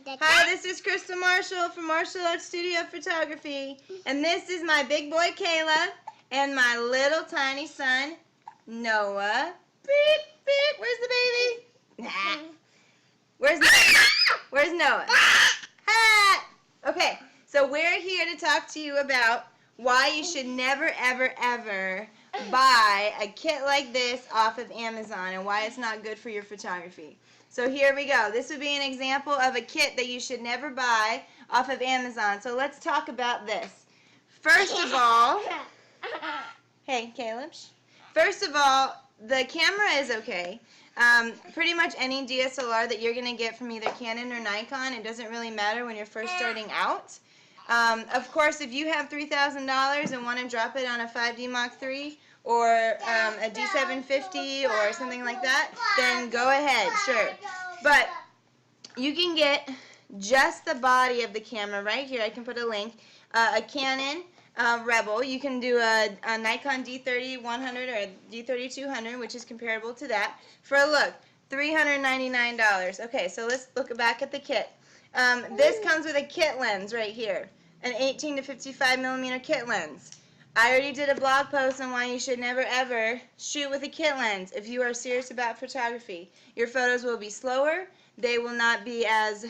Hi, this is Crystal Marshall from Martial Arts Studio Photography, and this is my big boy Kayla and my little tiny son Noah. Beep, beep. Where's the baby? Nah. Where's Noah? Where's Noah? Ha! Okay, so we're here to talk to you about why you should never, ever, ever buy a kit like this off of Amazon and why it's not good for your photography. So here we go. This would be an example of a kit that you should never buy off of Amazon. So let's talk about this. First of all, hey Caleb. First of all, the camera is okay. Pretty much any DSLR that you're going to get from either Canon or Nikon, it doesn't really matter when you're first starting out. Of course, if you have $3,000 and want to drop it on a 5D Mark III or a D750 or something like that, then go ahead, sure. But you can get just the body of the camera right here. I can put a link. A Canon Rebel. You can do a Nikon D30-100 or D30-200, which is comparable to that, for a look, $399. Okay, so let's look back at the kit. This comes with a kit lens right here, an 18 to 55 millimeter kit lens. I already did a blog post on why you should never ever shoot with a kit lens if you are serious about photography. Your photos will be slower. They will not be as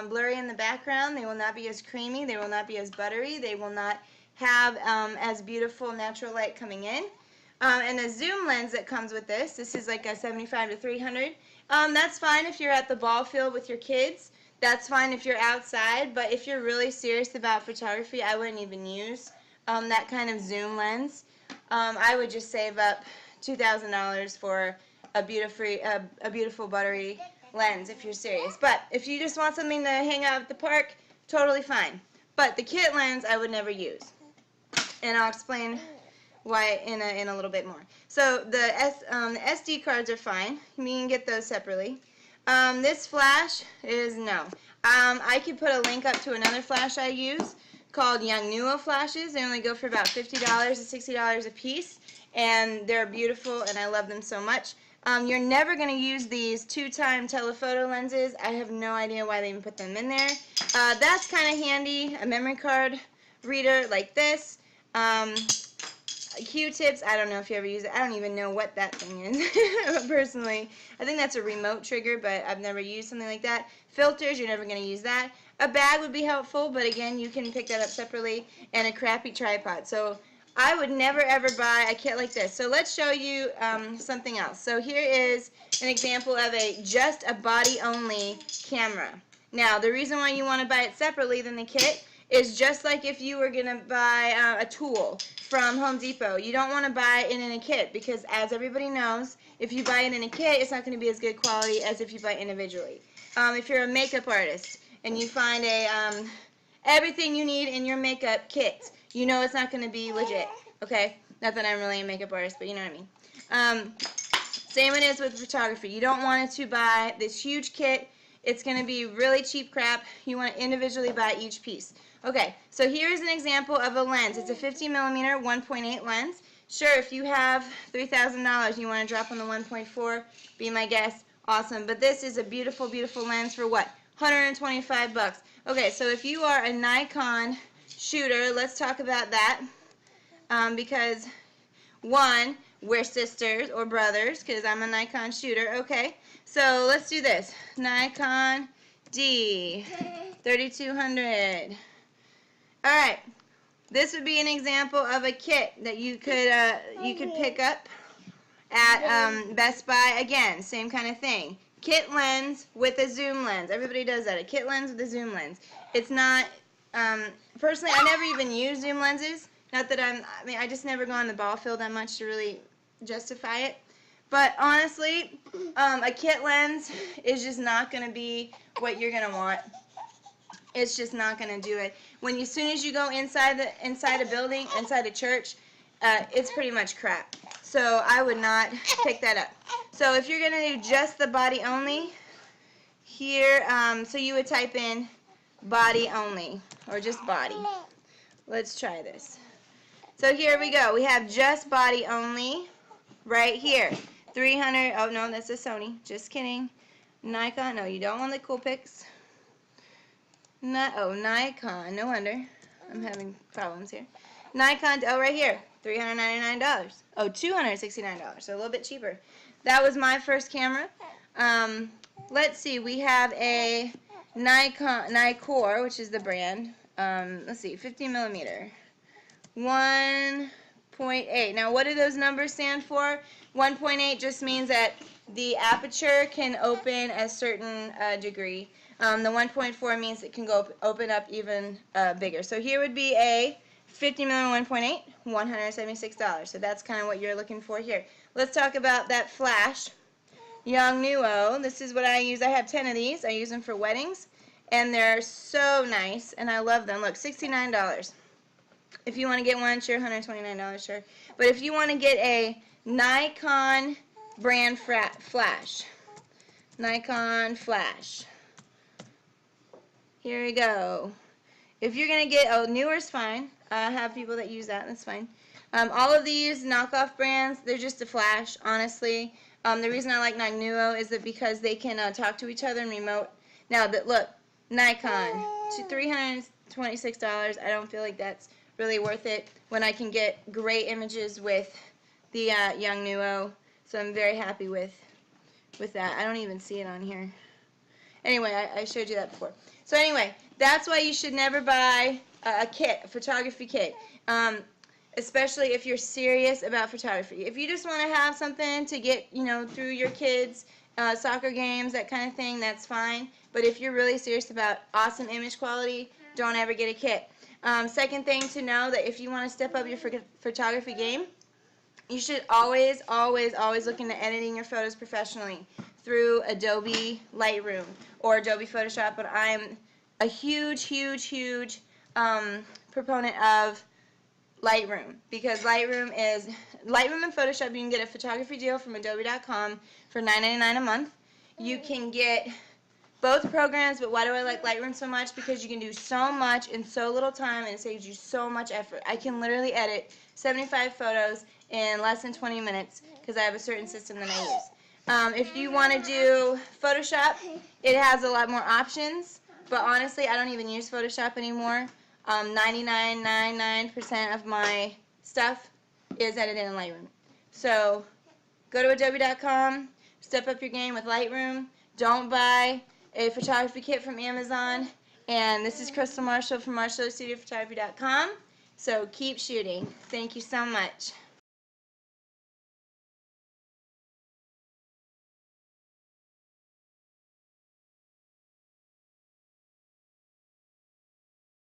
blurry in the background. They will not be as creamy. They will not be as buttery. They will not have as beautiful natural light coming in. And a zoom lens that comes with this is like a 75 to 300. That's fine if you're at the ball field with your kids. That's fine if you're outside, but if you're really serious about photography, I wouldn't even use that kind of zoom lens. I would just save up $2,000 for a beautiful buttery lens if you're serious. But if you just want something to hang out at the park, totally fine. But the kit lens I would never use, and I'll explain why in a little bit more. So the SD cards are fine. You can get those separately. This flash is no. I could put a link up to another flash I use called Yongnuo flashes. They only go for about $50 to $60 a piece, and they're beautiful, and I love them so much. You're never going to use these 2-time telephoto lenses. I have no idea why they even put them in there. That's kind of handy. A memory card reader like this. Q-tips, I don't know if you ever use it. I don't even know what that thing is, personally. I think that's a remote trigger, but I've never used something like that. Filters, you're never going to use that. A bag would be helpful, but again, you can pick that up separately. And a crappy tripod. So I would never ever buy a kit like this. So let's show you something else. So here is an example of just a body-only camera. Now, the reason why you want to buy it separately than the kit is just like if you were going to buy a tool from Home Depot. You don't want to buy it in a kit because, as everybody knows, if you buy it in a kit, it's not going to be as good quality as if you buy it individually. If you're a makeup artist and you find everything you need in your makeup kit, you know it's not going to be legit, okay? Not that I'm really a makeup artist, but you know what I mean. Same it is with photography. You don't want to buy this huge kit. It's going to be really cheap crap. You want to individually buy each piece. Okay, so here's an example of a lens. It's a 50 millimeter 1.8 lens. Sure, if you have $3,000 you want to drop on the 1.4, be my guest. Awesome. But this is a beautiful, beautiful lens for what? 125 bucks. Okay, so if you are a Nikon shooter, let's talk about that. Because, one, we're sisters or brothers, because I'm a Nikon shooter. Okay, so let's do this. Nikon D3200. Alright, this would be an example of a kit that you could pick up at Best Buy. Again, same kind of thing. Kit lens with a zoom lens. Everybody does that. A kit lens with a zoom lens. It's not, personally, I never even use zoom lenses. Not that I just never go on the ball field that much to really justify it. But honestly, a kit lens is just not going to be what you're going to want. It's just not going to do it. As soon as you go inside a building, inside a church, it's pretty much crap. So I would not pick that up. So if you're going to do just the body only, here, so you would type in body only, or just body. Let's try this. So here we go. We have just body only right here. 300, oh no, that's a Sony. Just kidding. Nikon, no, you don't want the Coolpix. Nikon. No wonder. I'm having problems here. Nikon, oh, right here. $399. Oh, $269. So a little bit cheaper. That was my first camera. Let's see. We have a Nikkor, which is the brand. Let's see. 15 millimeter. 1.8. Now, what do those numbers stand for? 1.8 just means that the aperture can open a certain degree. The 1.4 means it can open up even bigger. So here would be a 50 millimeter 1.8, $176. So that's kind of what you're looking for here. Let's talk about that flash. Yongnuo. This is what I use. I have 10 of these. I use them for weddings, and they're so nice, and I love them. Look, $69. If you want to get one, sure, $129, sure. But if you want to get a Nikon brand flash, Nikon flash, here we go. If you're going to get, oh, newer's fine. I have people that use that. That's fine. All of these knockoff brands, they're just a flash, honestly. The reason I like Yongnuo is that because they can talk to each other and remote. Now, but look, Nikon, $326. I don't feel like that's really worth it when I can get great images with the Yongnuo. So I'm very happy with that. I don't even see it on here. Anyway, I showed you that before. So anyway, that's why you should never buy a kit, a photography kit, especially if you're serious about photography. If you just want to have something to get, through your kids' soccer games, that kind of thing, that's fine. But if you're really serious about awesome image quality, don't ever get a kit. Second thing to know, that if you want to step up your photography game, you should always, always, always look into editing your photos professionally through Adobe Lightroom or Adobe Photoshop. But I'm a huge, huge, huge proponent of Lightroom, because Lightroom and Photoshop, you can get a photography deal from Adobe.com for $9.99 a month. You can get both programs, but why do I like Lightroom so much? Because you can do so much in so little time, and it saves you so much effort. I can literally edit 75 photos in less than 20 minutes because I have a certain system that I use. If you want to do Photoshop, it has a lot more options, but honestly, I don't even use Photoshop anymore. 99.99% of my stuff is edited in Lightroom. So go to Adobe.com, step up your game with Lightroom. Don't buy a photography kit from Amazon. And this is Crystal Marshall from MarshallStudioPhotography.com. So keep shooting. Thank you so much.